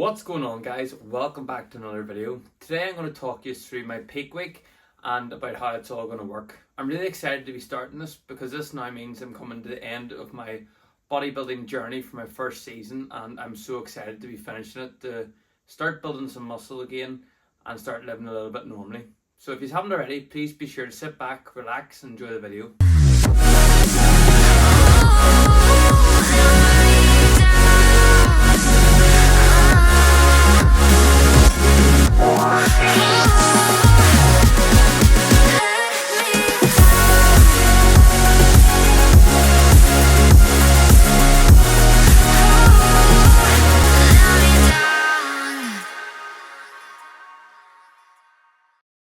What's going on, guys? Welcome back to another video. Today I'm going to talk you through my peak week and about how it's all going to work. I'm really excited to be starting this because this now means I'm coming to the end of my bodybuilding journey for my first season, and I'm so excited to be finishing it, to start building some muscle again and start living a little bit normally. So if you haven't already, please be sure to sit back, relax and enjoy the video.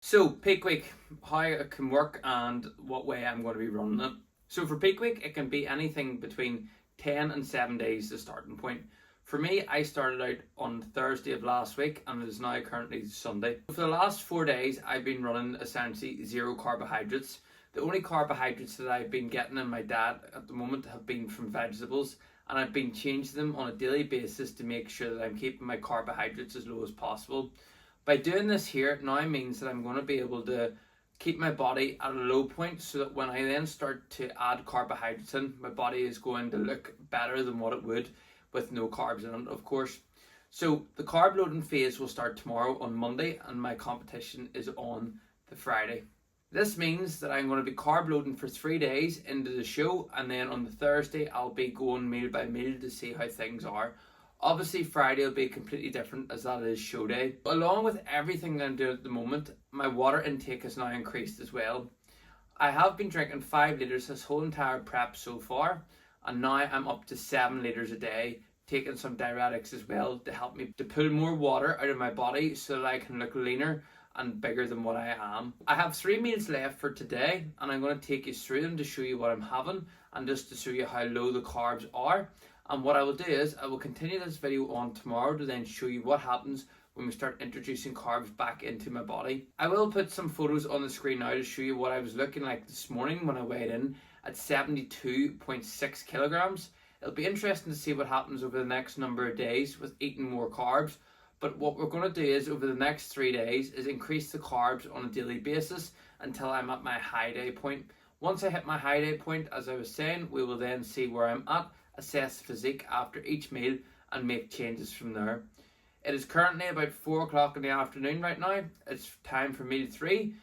So peak week, how it can work and what way I'm going to be running it. So for peak week, it can be anything between 10 and 7 days the starting point. For me, I started out on Thursday of last week and it is now currently Sunday. For the last 4 days, I've been running essentially zero carbohydrates. The only carbohydrates that I've been getting in my diet at the moment have been from vegetables, and I've been changing them on a daily basis to make sure that I'm keeping my carbohydrates as low as possible. By doing this here, it now means that I'm going to be able to keep my body at a low point so that when I then start to add carbohydrates in, my body is going to look better than what it would with no carbs in it, of course. So the carb loading phase will start tomorrow on Monday, and my competition is on the Friday. This means that I'm going to be carb loading for 3 days into the show, and then on the Thursday I'll be going meal by meal to see how things are. Obviously Friday will be completely different as that is show day. Along with everything that I'm doing at the moment, my water intake has now increased as well. I have been drinking 5 litres this whole entire prep so far, and now I'm up to 7 litres a day, taking some diuretics as well to help me to pull more water out of my body so that I can look leaner and bigger than what I am. I have 3 meals left for today, and I'm going to take you through them to show you what I'm having and just to show you how low the carbs are. And what I will do is I will continue this video on tomorrow to then show you what happens when we start introducing carbs back into my body. I will put some photos on the screen now to show you what I was looking like this morning when I weighed in at 72.6 kilograms. It'll be interesting to see what happens over the next number of days with eating more carbs. But what we're going to do is over the next 3 days is increase the carbs on a daily basis until I'm at my high day point. Once I hit my high day point, as I was saying, we will then see where I'm at, assess the physique after each meal and make changes from there. It is currently about 4 o'clock in the afternoon right now. It's time for meal 3,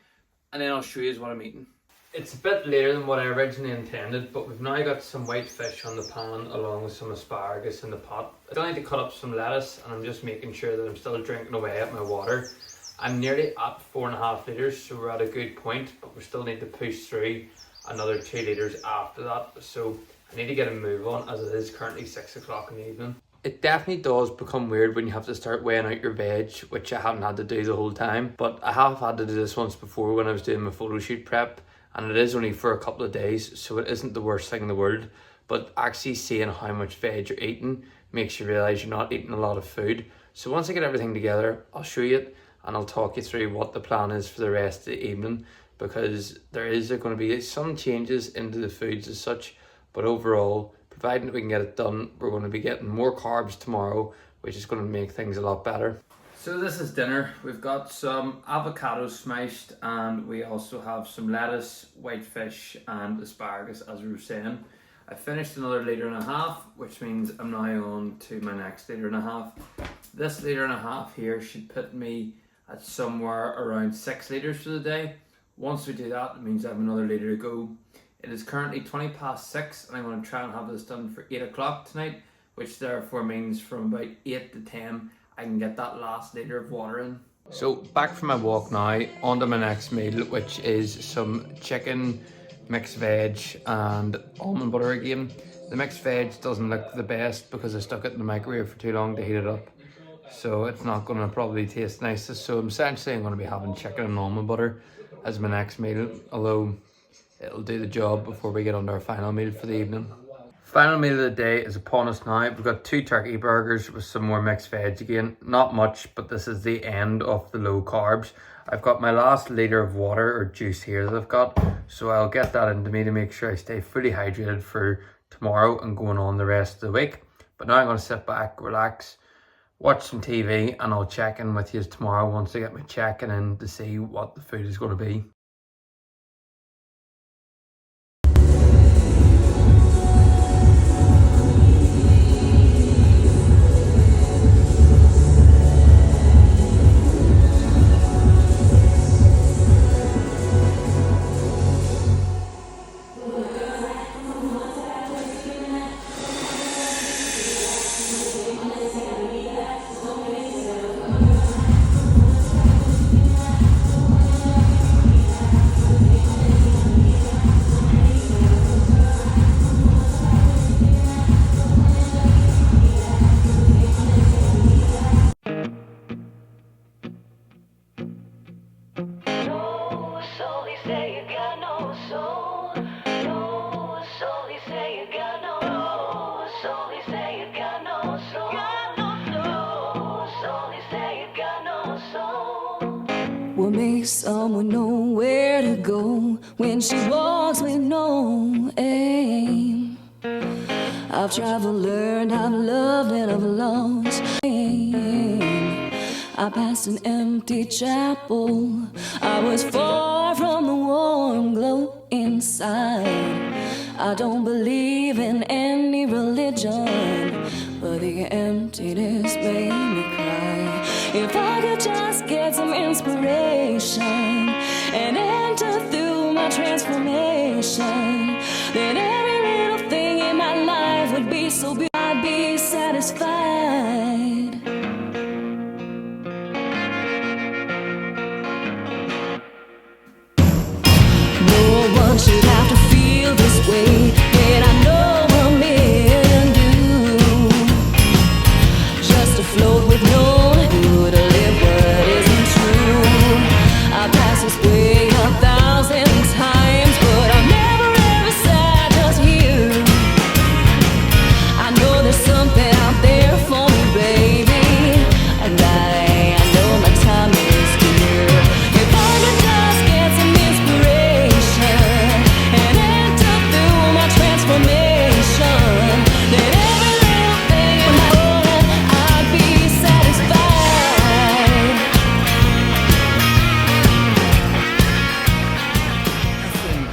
and then I'll show you what I'm eating. It's a bit later than what I originally intended, but we've now got some white fish on the pan along with some asparagus in the pot. I still need to cut up some lettuce, and I'm just making sure that I'm still drinking away at my water. I'm nearly at 4.5 litres, so we're at a good point, but we still need to push through another 2 litres after that. So I need to get a move on as it is currently 6 o'clock in the evening. It definitely does become weird when you have to start weighing out your veg, which I haven't had to do the whole time. But I have had to do this once before when I was doing my photo shoot prep, and it is only for a couple of days, so it isn't the worst thing in the world. But actually seeing how much veg you're eating makes you realise you're not eating a lot of food. So once I get everything together, I'll show you it and I'll talk you through what the plan is for the rest of the evening, because there is going to be some changes into the foods as such. But overall, providing that we can get it done, we're going to be getting more carbs tomorrow, which is going to make things a lot better. So this is dinner. We've got some avocado smashed, and we also have some lettuce, white fish and asparagus, as we were saying. I finished another 1.5 litres, which means I'm now on to my next 1.5 litres. This 1.5 litres here should put me at somewhere around 6 litres for the day. Once we do that, it means I have another litre to go. It is currently 6:20, and I'm going to try and have this done for 8 o'clock tonight, which therefore means from about 8 to 10 I can get that last litre of water in. So back from my walk now, on to my next meal, which is some chicken, mixed veg and almond butter again. The mixed veg doesn't look the best because I stuck it in the microwave for too long to heat it up, so it's not going to probably taste nicest. So essentially I'm going to be having chicken and almond butter as my next meal, although it'll do the job before we get on to our final meal for the evening. Final meal of the day is upon us now. We've got 2 turkey burgers with some more mixed veg again. Not much, but this is the end of the low carbs. I've got my last litre of water or juice here that I've got, so I'll get that into me to make sure I stay fully hydrated for tomorrow and going on the rest of the week. But now I'm going to sit back, relax, watch some TV, and I'll check in with you tomorrow once I get my checking in to see what the food is going to be. What makes someone know where to go when she walks with no aim? I've traveled, learned, I've loved, and I've lost. I passed an empty chapel. I was far from the warm glow inside. I don't believe in any religion, but the emptiness made me cry. If I could just get some inspiration and enter through my transformation, then every little thing in my life would be so beautiful, I'd be satisfied. No one should have to feel this way when I know I'm meant to. Just to float with no who to live what isn't true. I pass this way 1,000 times, but I'm never ever sad just here. I know there's something out there for me, baby, and I know my time is here. If I could just get some inspiration and enter through my transformation, then every little thing in my life, I'd be satisfied.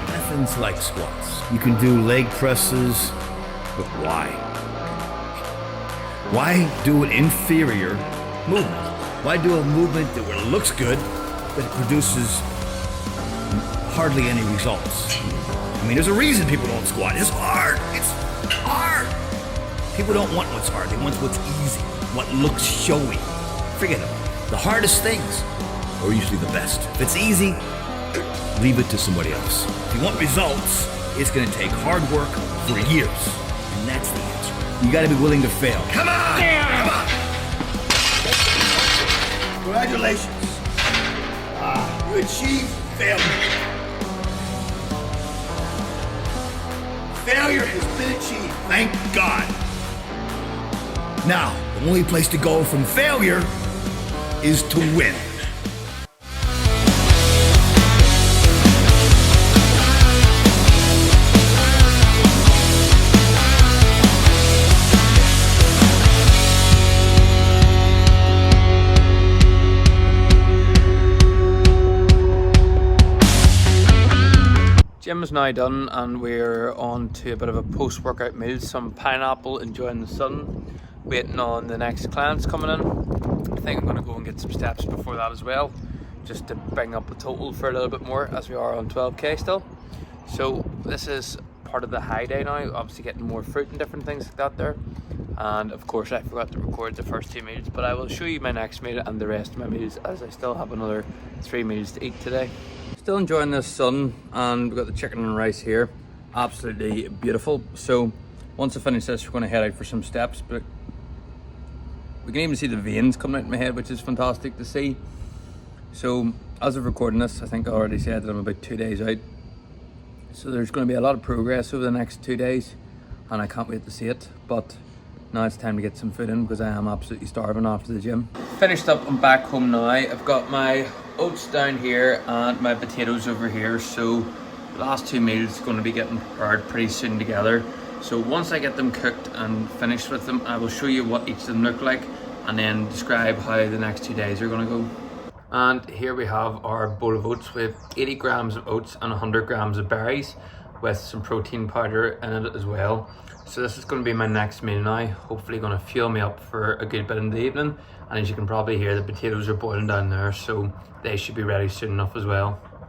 Nothing's like squats. You can do leg presses, but why? Why do an inferior movement? Why do a movement that looks good, but it produces hardly any results? I mean, there's a reason people don't squat. It's hard. It's hard. People don't want what's hard. They want what's easy, what looks showy. Forget it. The hardest things are usually the best. If it's easy, leave it to somebody else. If you want results, it's going to take hard work for years. And that's the answer. You got to be willing to fail. Come on! Come on! Congratulations. You achieved failure. Failure has been achieved. Thank God. Now, the only place to go from failure is to win. Gym is now done and we're on to a bit of a post-workout meal, some pineapple, enjoying the sun, waiting on the next clients coming in. I think I'm going to go and get some steps before that as well, just to bring up the total for a little bit more, as we are on 12k still. So this is part of the high day now, obviously getting more fruit and different things like that there. And of course I forgot to record the first 2 meals, but I will show you my next meal and the rest of my meals, as I still have another 3 meals to eat today. Still enjoying this sun, and we've got the chicken and rice here, absolutely beautiful. So once I finish this, we're going to head out for some steps, but we can even see the veins coming out in my head, which is fantastic to see. So as of recording this, I think I already said that I'm about 2 days out, so there's going to be a lot of progress over the next 2 days, and I can't wait to see it. But now it's time to get some food in, because I am absolutely starving after the gym. Finished up, I'm back home now. I've got my oats down here and my potatoes over here, so the last 2 meals are going to be getting prepared pretty soon together. So once I get them cooked and finished with them, I will show you what each of them look like and then describe how the next 2 days are going to go. And here we have our bowl of oats. We have 80 grams of oats and 100 grams of berries with some protein powder in it as well. So this is going to be my next meal now. Hopefully going to fuel me up for a good bit in the evening. And as you can probably hear, the potatoes are boiling down there, so they should be ready soon enough as well.